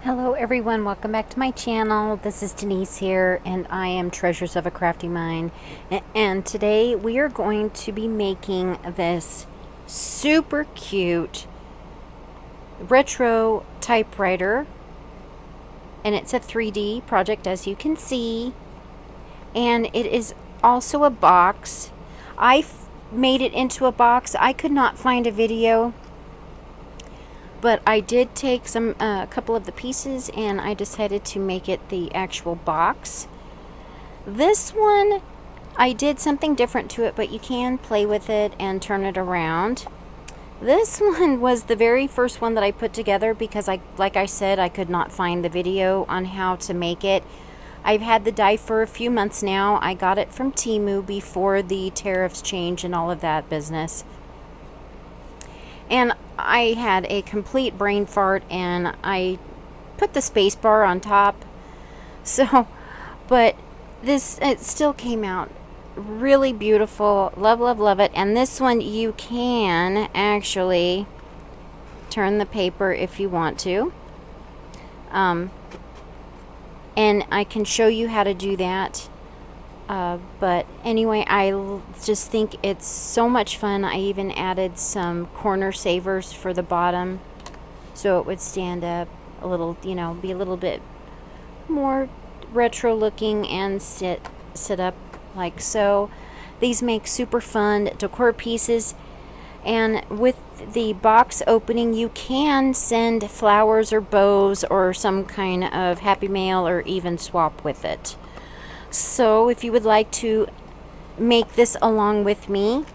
Hello everyone, welcome back to my channel. This is Denise here and I am Treasures of a Crafty Mind. And today we are going to be making this super cute retro typewriter. And it's a 3D project, as you can see. And it is also a box. I made it into a box. I could not find a video, but I did take a couple of the pieces and I decided to make it the actual box. This one, I did something different to it, but you can play with it and turn it around. This one was the very first one that I put together because like I said, I could not find the video on how to make it. I've had the die for a few months now. I got it from Temu before the tariffs change and all of that business. And I had a complete brain fart and I put the space bar on top. So, but it still came out really beautiful. Love, love, love it. And this one you can actually turn the paper if you want to. And I can show you how to do that. But anyway, I just think it's so much fun. I even added some corner savers for the bottom so it would stand up a little, you know, be a little bit more retro looking and sit up like so. These make super fun decor pieces, and with the box opening you can send flowers or bows or some kind of happy mail or even swap with it. So if you would like to make this along with me,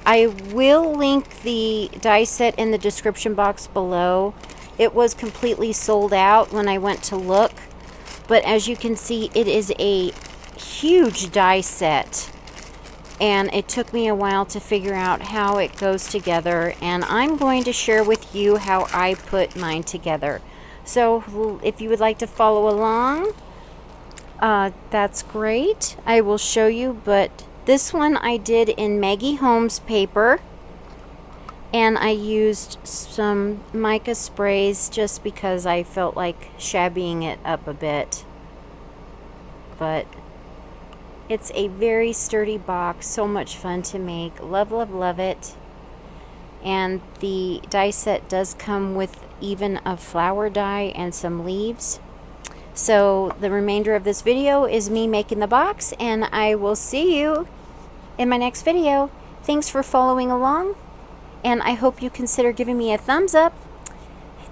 I will link the die set in the description box below. It was completely sold out when I went to look, but as you can see, it is a huge die set, and it took me a while to figure out how it goes together, and I'm going to share with you how I put mine together. So if you would like to follow along, that's great. I will show you, but this one I did in Maggie Holmes paper, and I used some mica sprays just because I felt like shabbying it up a bit. But it's a very sturdy box, so much fun to make. Love, love, love it. And the die set does come with even a flower die and some leaves. So the remainder of this video is me making the box, and I will see you in my next video. Thanks for following along, and I hope you consider giving me a thumbs up,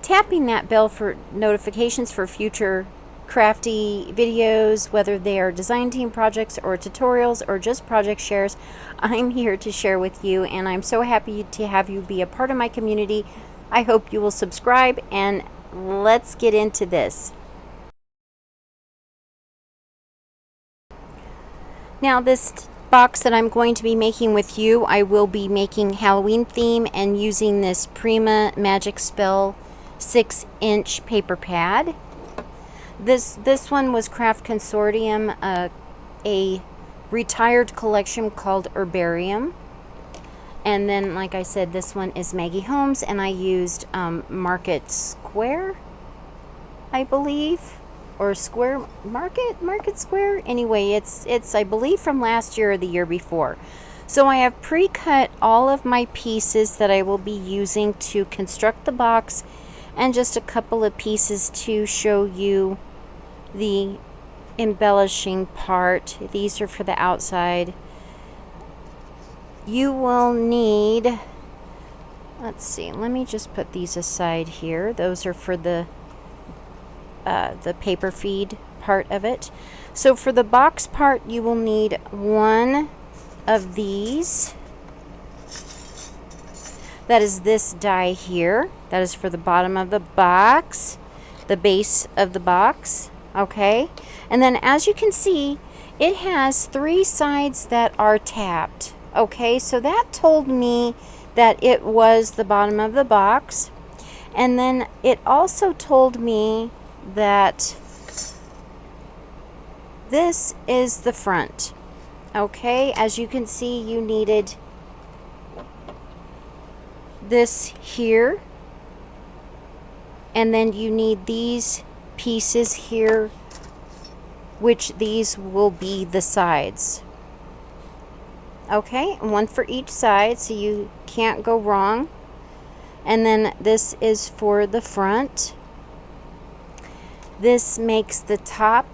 tapping that bell for notifications for future crafty videos, whether they are design team projects or tutorials or just project shares. I'm here to share with you, and I'm so happy to have you be a part of my community. I hope you will subscribe, and let's get into this. Now this box that I'm going to be making with you, I will be making Halloween theme and using this Prima Magic Spell 6-inch paper pad. This one was Craft Consortium, a retired collection called Herbarium. And then, like I said, this one is Maggie Holmes, and I used Market Square, I believe. Or Square Market Square. Anyway, it's I believe from last year or the year before. So I have pre-cut all of my pieces that I will be using to construct the box, and just a couple of pieces to show you the embellishing part. These are for the outside. You will need, let's see, let me just put these aside here. Those are for the paper feed part of it. So for the box part, you will need one of these. That is this die here. That is for the bottom of the box, the base of the box. Okay, and then as you can see, it has 3 sides that are tapped. Okay, so that told me that it was the bottom of the box, and then it also told me that this is the front. Okay, as you can see, you needed this here And then you need these pieces here, which these will be the sides. Okay, one for each side, so you can't go wrong. And then this is for the front. This makes the top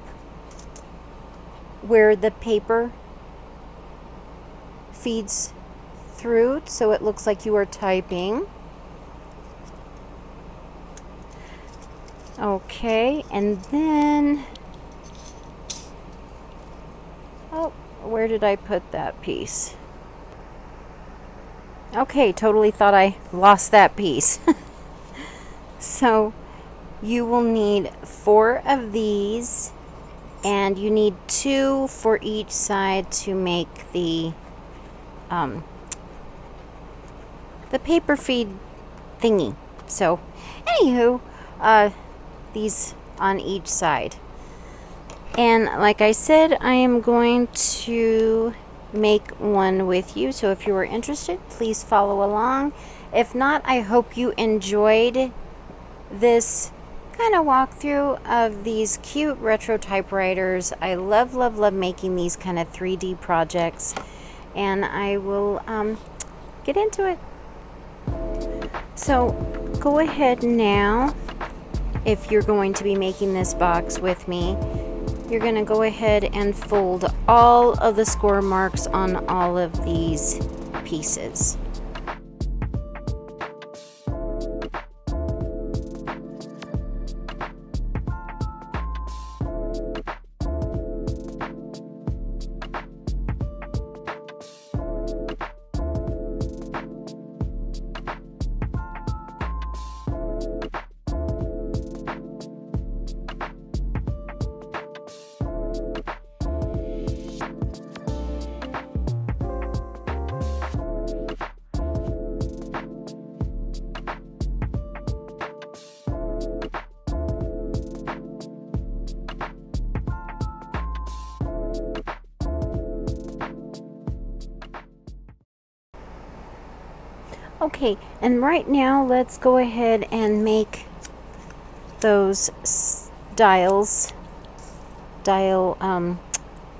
where the paper feeds through, so it looks like you are typing. Okay, and then, oh, where did I put that piece? Okay, totally thought I lost that piece. So you will need 4 of these, and you need 2 for each side to make the paper feed thingy. So anywho, these on each side. And like I said, I am going to make one with you. So if you are interested, please follow along. If not, I hope you enjoyed this kind of walkthrough of these cute retro typewriters. I love, love, love making these kind of 3D projects. And I will get into it. So go ahead now. If you're going to be making this box with me, you're going to go ahead and fold all of the score marks on all of these pieces. Okay, and right now let's go ahead and make those dial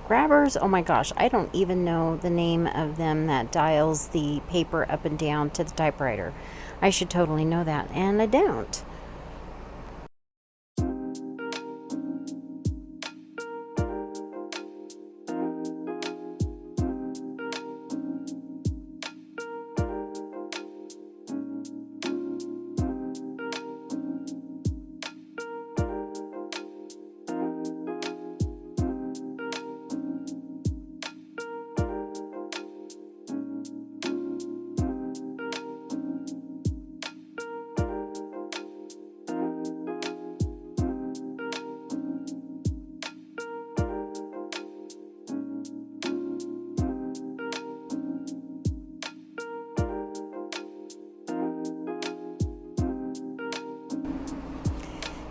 grabbers. Oh my gosh, I don't even know the name of them that dials the paper up and down to the typewriter. I should totally know that, and I don't.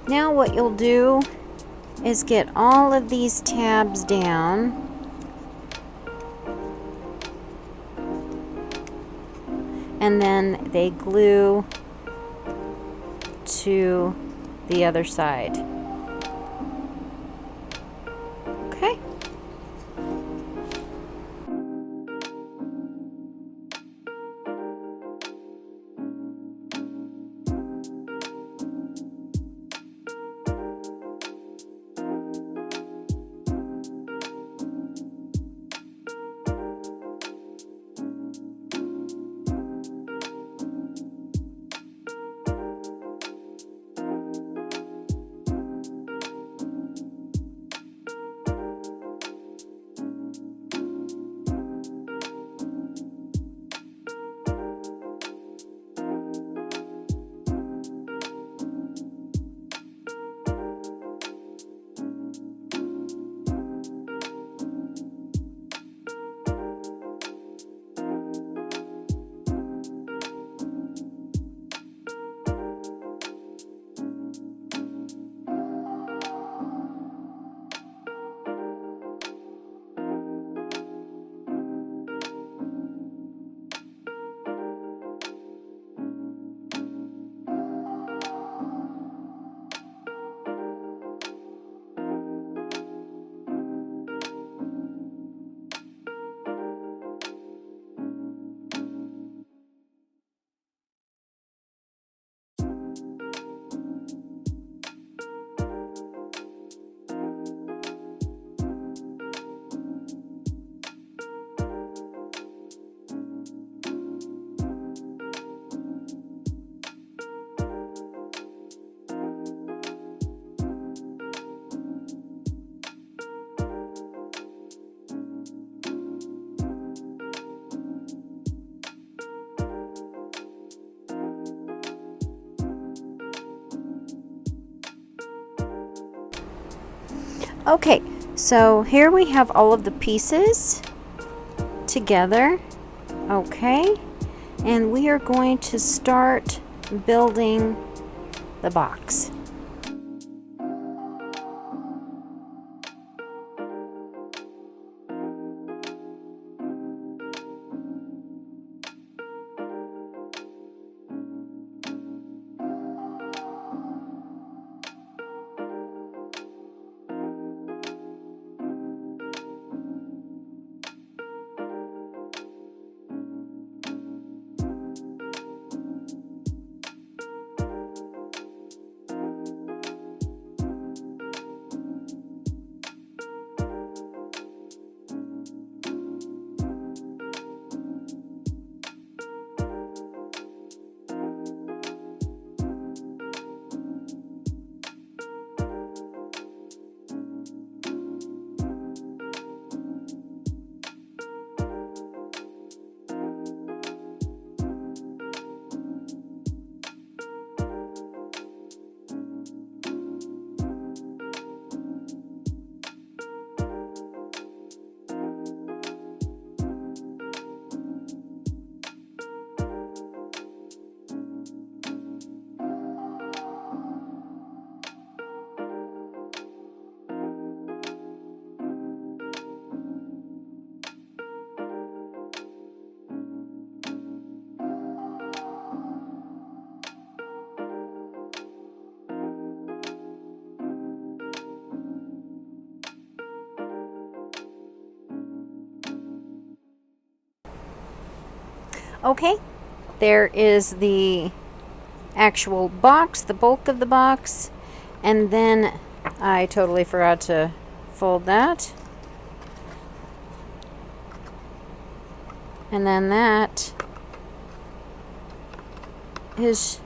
Now what you'll do is get all of these tabs down, and then they glue to the other side. Okay. Okay, so here we have all of the pieces together. Okay, and we are going to start building the box. Okay, there is the actual box, the bulk of the box, and then I totally forgot to fold that. And then that is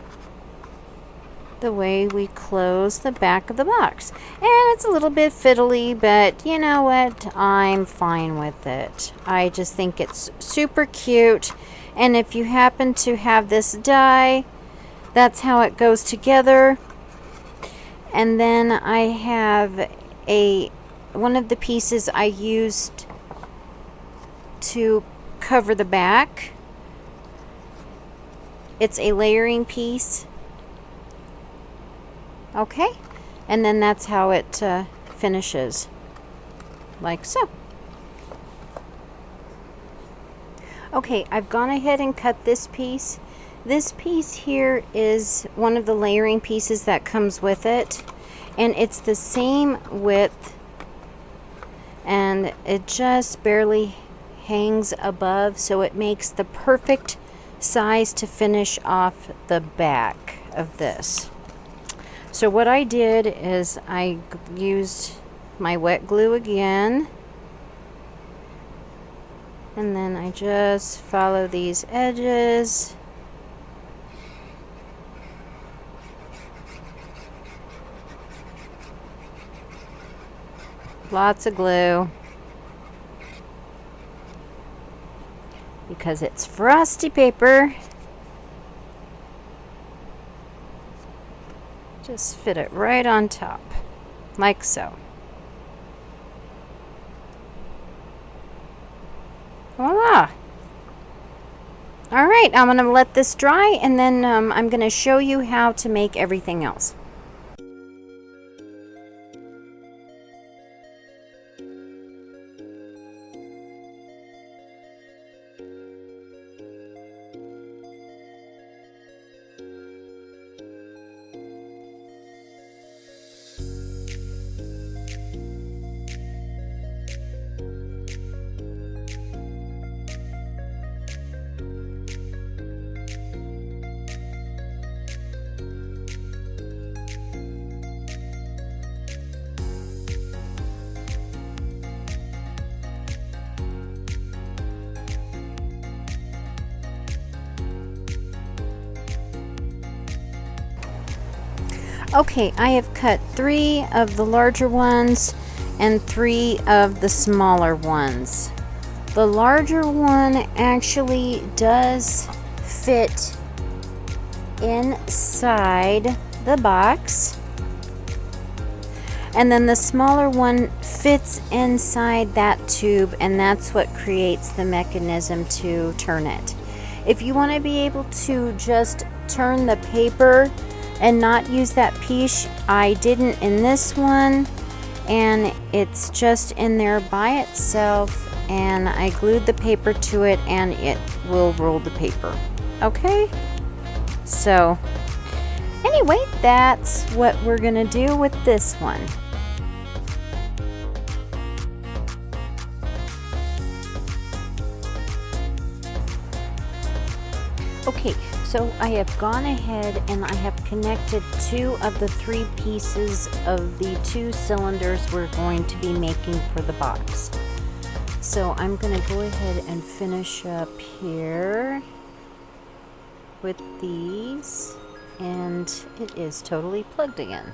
the way we close the back of the box. And it's a little bit fiddly, but you know what? I'm fine with it. I just think it's super cute. And if you happen to have this die, that's how it goes together. And then I have one of the pieces I used to cover the back. It's a layering piece. Okay, and then that's how it finishes, like so. Okay, I've gone ahead and cut this piece. This piece here is one of the layering pieces that comes with it, and it's the same width, and it just barely hangs above, so it makes the perfect size to finish off the back of this. So what I did is I used my wet glue again, and then I just follow these edges. Lots of glue, because it's frosty paper. Just fit it right on top, like so. Voila! All right, I'm going to let this dry, and then I'm going to show you how to make everything else. Okay, I have cut 3 of the larger ones and 3 of the smaller ones. The larger one actually does fit inside the box. And then the smaller one fits inside that tube, and that's what creates the mechanism to turn it. If you want to be able to just turn the paper and not use that piece, I didn't in this one, and it's just in there by itself, and I glued the paper to it and it will roll the paper. Okay, so anyway, that's what we're gonna do with this one. Okay, so I have gone ahead and I have connected 2 of the 3 pieces of the 2 cylinders we're going to be making for the box. So I'm going to go ahead and finish up here with these, and it is totally plugged again.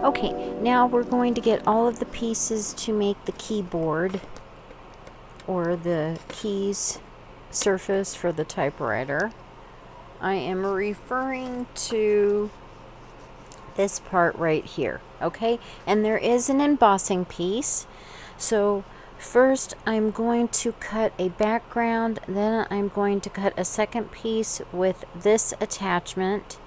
Okay, now we're going to get all of the pieces to make the keyboard or the keys surface for the typewriter. I am referring to this part right here, okay? And there is an embossing piece. So first I'm going to cut a background, then I'm going to cut a second piece with this attachment,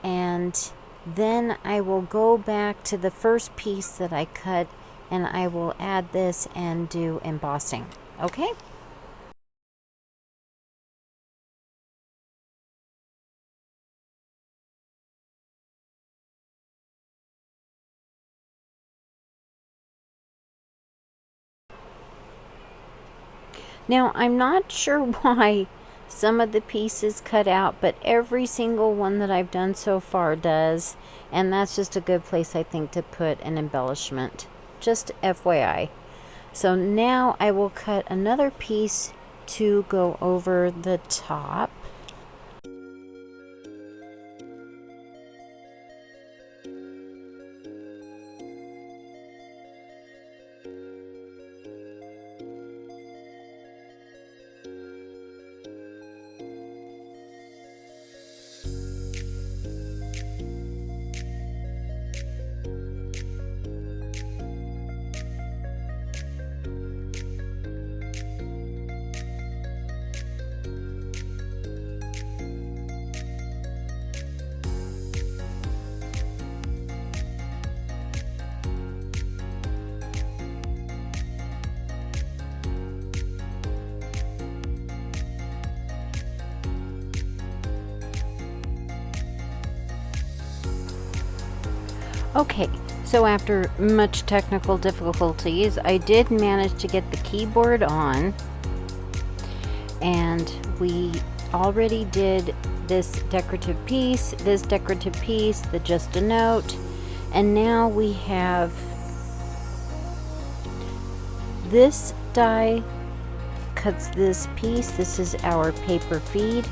and then I will go back to the first piece that I cut and I will add this and do embossing, okay? Now, I'm not sure why some of the pieces cut out, but every single one that I've done so far does. And that's just a good place, I think, to put an embellishment. Just FYI. So now I will cut another piece to go over the top. Okay, so after much technical difficulties, I did manage to get the keyboard on, and we already did this decorative piece, the just a note, and now we have this die cuts this piece. This is our paper feed,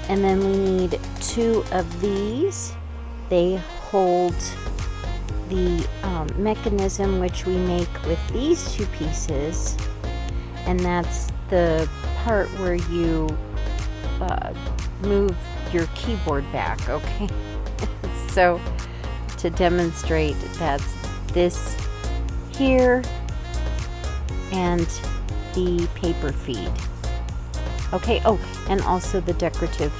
and then we need 2 of these. They hold the mechanism which we make with these 2 pieces, and that's the part where you move your keyboard back, okay? So to demonstrate, that's this here and the paper feed. Okay, oh, and also the decorative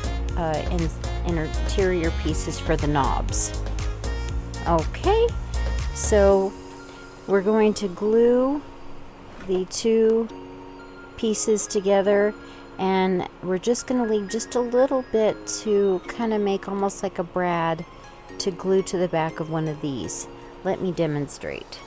interior pieces for the knobs. Okay, so we're going to glue the 2 pieces together, and we're just going to leave just a little bit to kind of make almost like a brad to glue to the back of one of these. Let me demonstrate.